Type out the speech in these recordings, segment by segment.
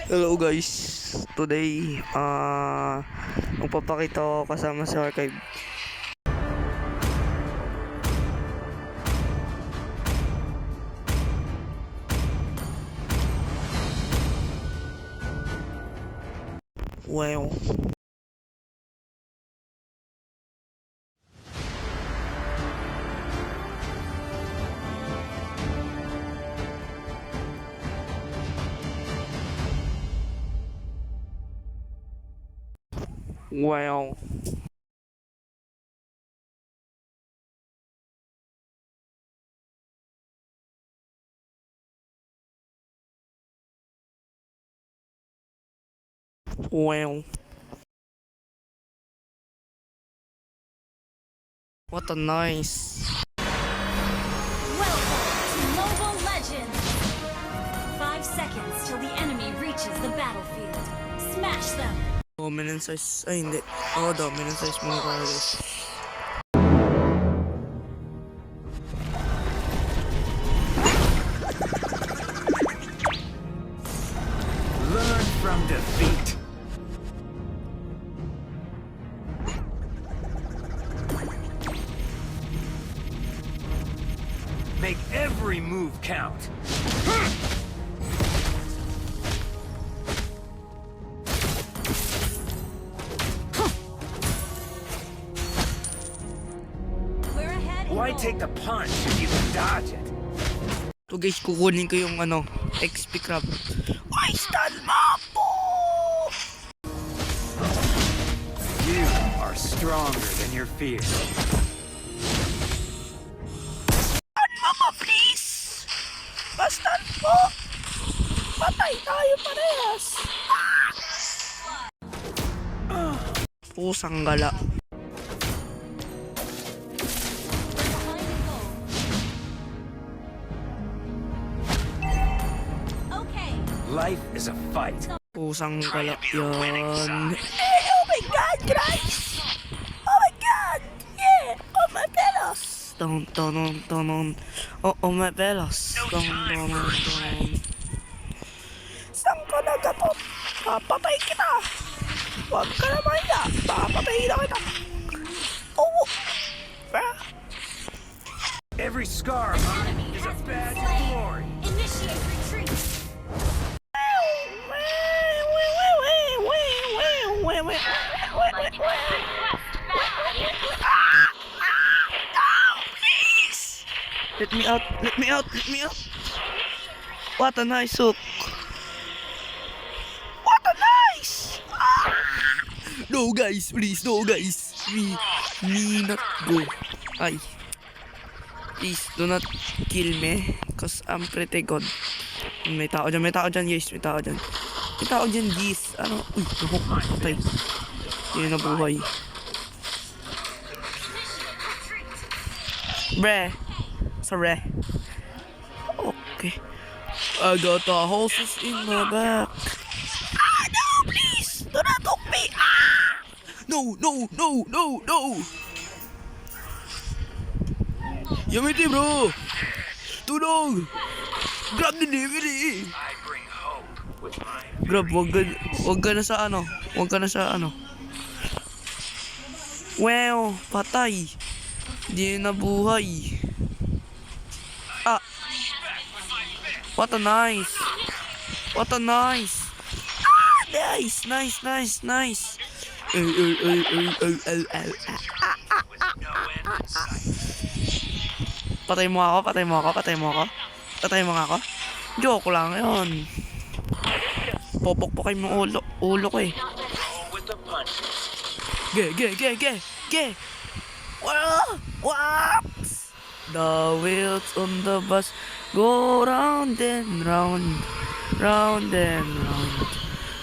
Hello guys, today magpapakita ako kasama sa archive. Wow. Wow. Wow. What a nice. Welcome to Mobile Legends! 5 seconds till the enemy reaches the battlefield. Smash them! Dominant size. Ay hindi. Dominant size muna tayo guys. Learn from defeat. Make every move count. We're ahead in Why goal. take the punch if you can dodge it? So guys, kukunin ko yung XP crab. Ay, stand mo po! You are stronger than your fear. Mama, please! Bastan po! Patay tayo parehas! Pusang gala. Behind the goal. Okay. Life is a fight. Pusang gala yun. Oh my god, guys! Oh my god! Yeah! Oh my pelos! Dun dun dun dun dun. Oh my pelos! Dun dun dun dun. Saan ka nagkatop? Papatay kita! Huwag ka naman ya! Papatay na kita! Oh! Ah! Every scar on Enemy it is a has been badge of slain. glory. Initiate retreat. Let me out, let me out, let me out. What a nice hook. What a nice. No guys, please, no guys. Me not go. Ay. Please, do not kill me. Cause I'm pretty good. May tao dyan, guys. May tao dyan. May tao dyan, guys. Ano? Uy, nahok. Patay. Hindi na buhay. Bre. Sorry. Okay. I got the horses in my back. Ah, no, please. Do not hook me. Ah! No, no, no, no, no. Yamete, bro. Tulong. Grab delivery. I bring hope with my Grab, wag ka na sa ano. Wag ka na sa ano. Wow, patay. Di na buhay. Ah. What a nice. What a nice. Ah, nice, nice, nice, nice. Patay mo ako, patay mo ako, patay mo ako. Patay mo nga ako. Joke lang yun. Popok-pokin mo ulo ko eh. with the punch. Ge. What? The wheels on the bus go round and round, round and round,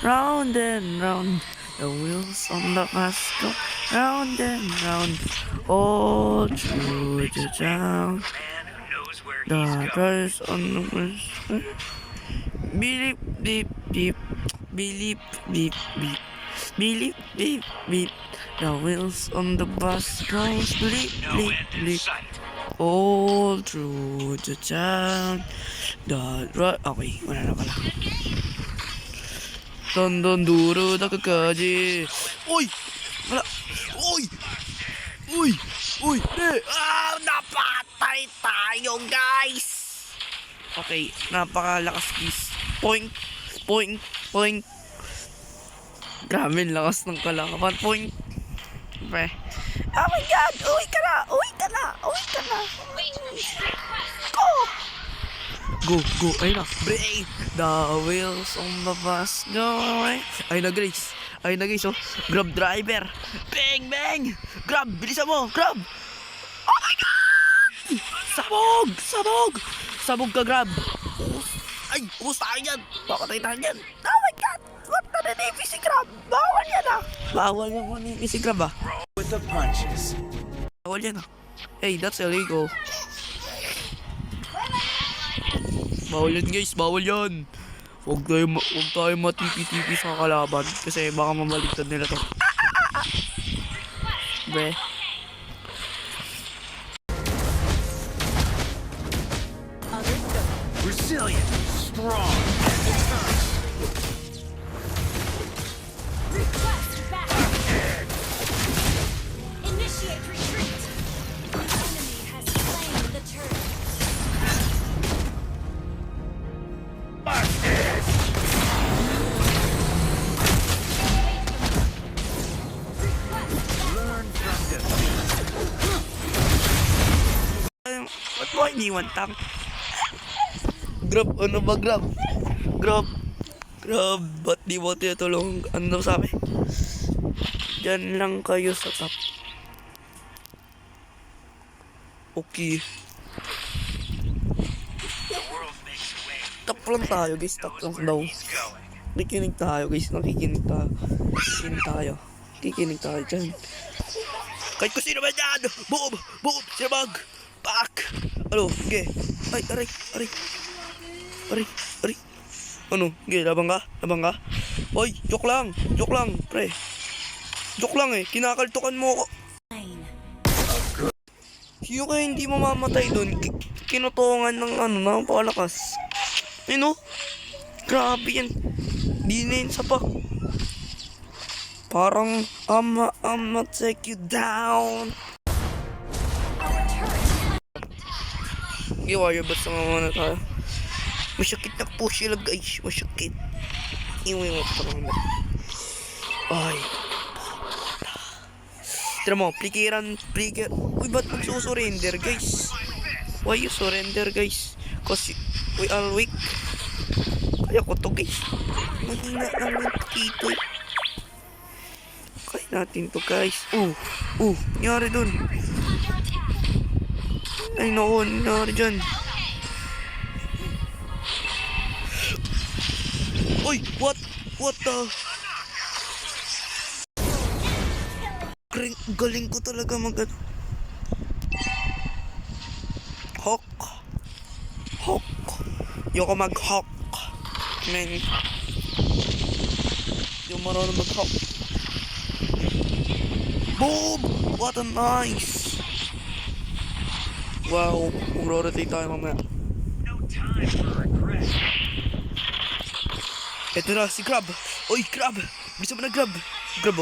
round and round. The wheels on the bus go round and round, all through the town. Man who knows where The he's going. drivers on the bus. Beep beep beep, beep beep beep, beep beep beep. The wheels on the bus goes bleep No bleep end in bleep. sight. All through the town. Okay, wala na pala. Don duro dakakaji. Uy! Wala! Uy! Uy! Uy! Napatay tayo, guys! Okay, napakalakas, guys. Point! Point! Point! Grabe, lakas ng kalaban. Point! Pre. Oh my God! Uwi ka na! Uwi ka na! Uwi ka na! Go! Go! Go! Ayun na! Break! The wheels on the bus go away. Ayun na, guys. Ayun na, guys. Oh. Grab driver. Bang! Bang! Grab! Bilisan mo! Grab! Oh my God! Sabog! Sabog! Sabog ka, Grab! Ay! Ubus tayo yan! Pakatay tayo yan! Oh my God! What na nanipis si Grab? Bawal yan ah! Bawal yung manipis si Grab ah! With the punches. Bawal yan ah! Hey, that's illegal! Bawal yan, guys! Bawal yan! Huwag tayo matipi-tipi sa kalaban kasi baka mamaligtad nila to. Bre. Resilient, strong. Request backup. Initiate retreat. The enemy has slain the turret. Learn from defeat. Ba't mo iniwan tang? Grab, ano ba Grab? Grab. Grab, ba't di mo tinutulong? Ano sabi? Diyan lang kayo sa top. Okay. Top lang tayo guys, top lang daw. Nakikinig tayo guys, nakikinig tayo. Nakikinig tayo. Nakikinig tayo dyan. Kahit kung sino ba dyan! Boom! Boom! Sinabag! Pak! Ano? Okay. Ay, aray! Aray! Aray! Aray! Ano? Okay, labang ka? Labang ka? Hoy! Joke lang! Joke lang, pre! Joke lang eh! Kinakaltukan mo ako! Sino kaya hindi mamamatay doon? Kinutungan ng ano, napakalakas. Ayun o! Grabe yan! Di na yun sapak. Parang, I'ma take you down. Iwayo ba't sa mga na tayo? Masyakit na po sila guys. Masyakit. Iwayo mo pa naman. Ay. Tira mo, plikiran. Uy, ba't magsusurrender guys? Why you surrender guys? Cause we are weak. Kaya ko to guys. Mahina naman dito. Kaya natin to guys. Nangyari dun. Ay naku, nangyari dyan. Uy, what the? Galing ko talaga Hawk. Yoko mag-hawk. Man. Yung marunong mag-hawk. Boom! What a nice! Wow, mag-rotate tayo mamaya. Ito na si Grab. Oy, Grab! Bisa mo na Grab. Grab.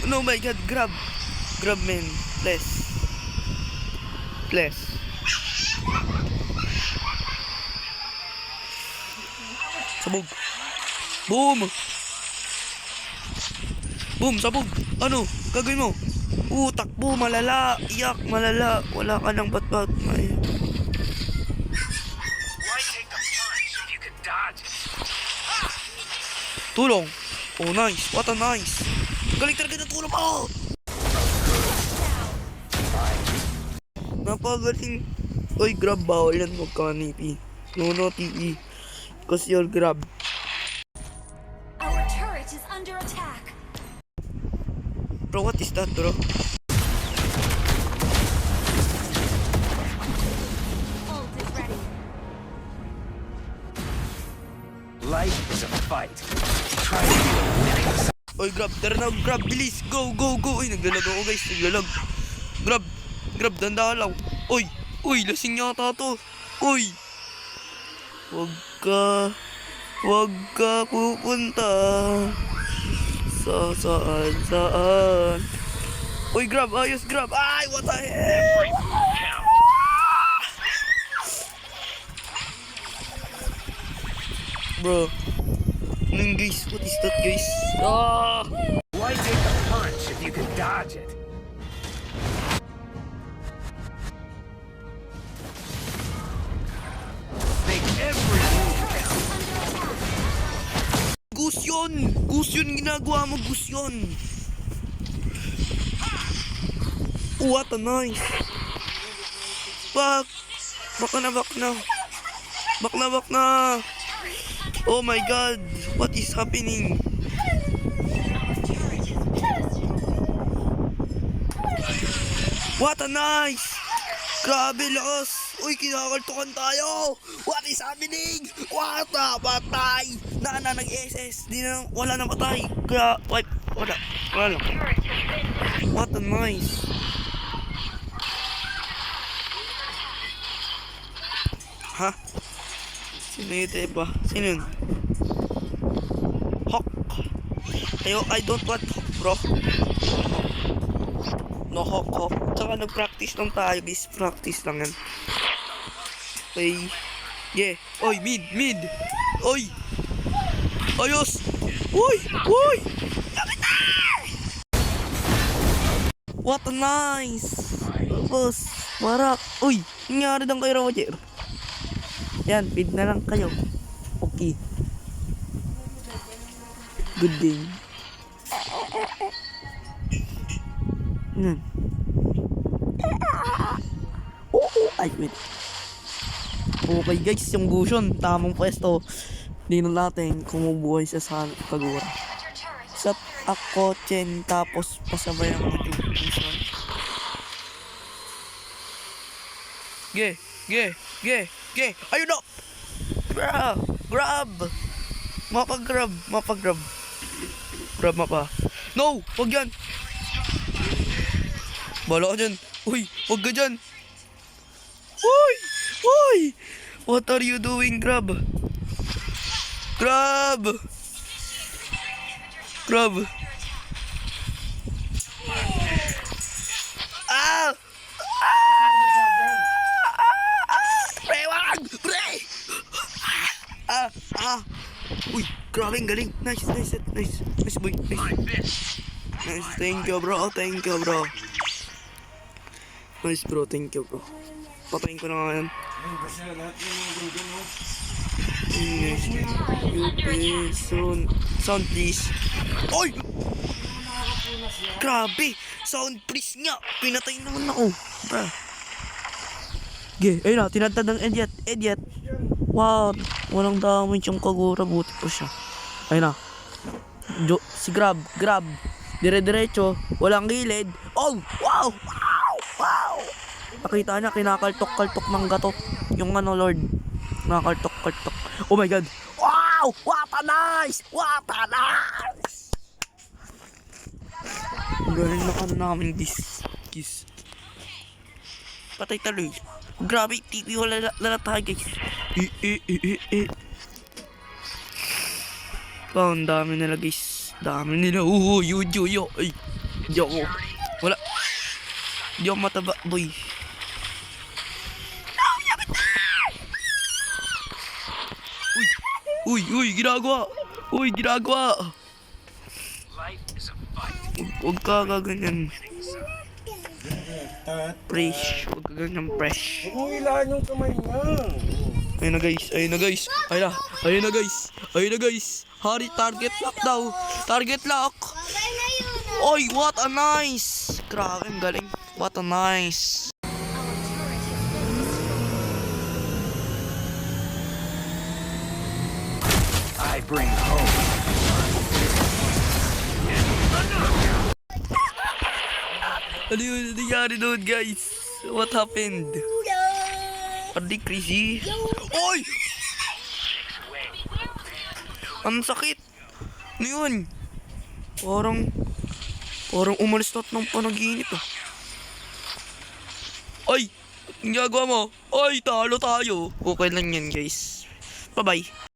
Oh my God, Grab. Grab, man. Bless. Sabog. Boom! Boom, sabog. Ano? Gagawin mo? Takbo, malala. Iyak, malala. Wala ka ng bat-bat. Ay. Tulong. Oh, nice. What a nice. Galing talaga na tulong mo. Napagaling. Oy, Grab, bawal yan. Huwag ka nipi. No, TE. Because you're Grab. Our turret is under attack. Bro, what is that, bro? Ult is ready. Life is a fight. Try to be a winning side. Oy, Grab, tara na, Grab, bilis. Go. Uy, naglalag ako, guys. Naglalag. Grab, dandahan lang. Uy, lasing yata to. Uy. Huwag ka. Huwag ka pupunta. Saan. Uy, grab. Ayos, grab. Ay, what the hell? Bro. Anong guys? What is that, guys? Ah! Why take the punch if you can dodge it? Make every move count. Goose yun! Goose yun ginagawa mo, goose yun! What a nice! Back na! Oh my god! What is happening? What a nice! Grabe lakas! Uy, kinakaltukan tayo! What is happening? What the? Patay! Nag-SS. Wala na patay. Kaya, wala. What a nice! Ha? Sino yun, ba? Sino yun? Hawk. I don't want Hawk, bro. No Hawk. Tsaka nag-practice lang tayo, guys. Practice lang yan. Okay. Yeah. Oy, mid. Oy. Ayos. Uy. Lapit na! What a nice. Boss. Marak. Uy. Nangyari lang kay Roger. Yan, feed na lang kayo. Okay. Good day. Yan. Ay, wait. Okay guys, yung Gusion, tamang pwesto. Hindi na natin kumubuhay sa Kagura. Sat ako, Chen, tapos pasabay ang mga Gusion. Ge! Ayun na! Grab! Mapa-grab. Grab mapa. No! Wag yan! Bala ka dyan. Uy! Wag ka dyan! Uy! What are you doing, Grab? Ah! Uy, grabe ang galing. Nice boy. Nice. Thank you, bro. Nice, bro. Thank you, bro. Patayin ko na nga yan. Sound, please. Oy! Grabe! Sound, please nga. Pinatay naman ako. Bro. Ayun na. Tinatad ng idiot. Wow, walang damage yung Kagura, buti pa siya. Ayun na. Si Grab. Dire-diretso, walang gilid. Oh, wow. Nakita niya, kinakaltok-kaltok ng gato. Yung Lord. Kinakaltok-kaltok. Oh my god. Wow, what a nice. Galing na namin this. Patay taloy. Grabe, TV wala tayo, guys. Oh, ang dami nila, guys. Yo. Ay, di ako. Wala. Di ako mataba, boy. Uy, ginagawa. Huwag ka gaganyan. Fresh. Huwag ka ganyan fresh. Huwag mong ilaan yung kamay niya. Ayun na guys. Ayun na guys. Hari, target lock daw. Oy, what a nice. Grabe, ang galing. What a nice. I bring hope. Ano yun? Nangyari doon, guys? What happened? Are they crazy? Oy! Ang sakit! Ano yun? Parang umalis na ng panaginip ah. Ay! Ang ginagawa mo? Ay, talo tayo. Okay lang yan, guys. Bye-bye.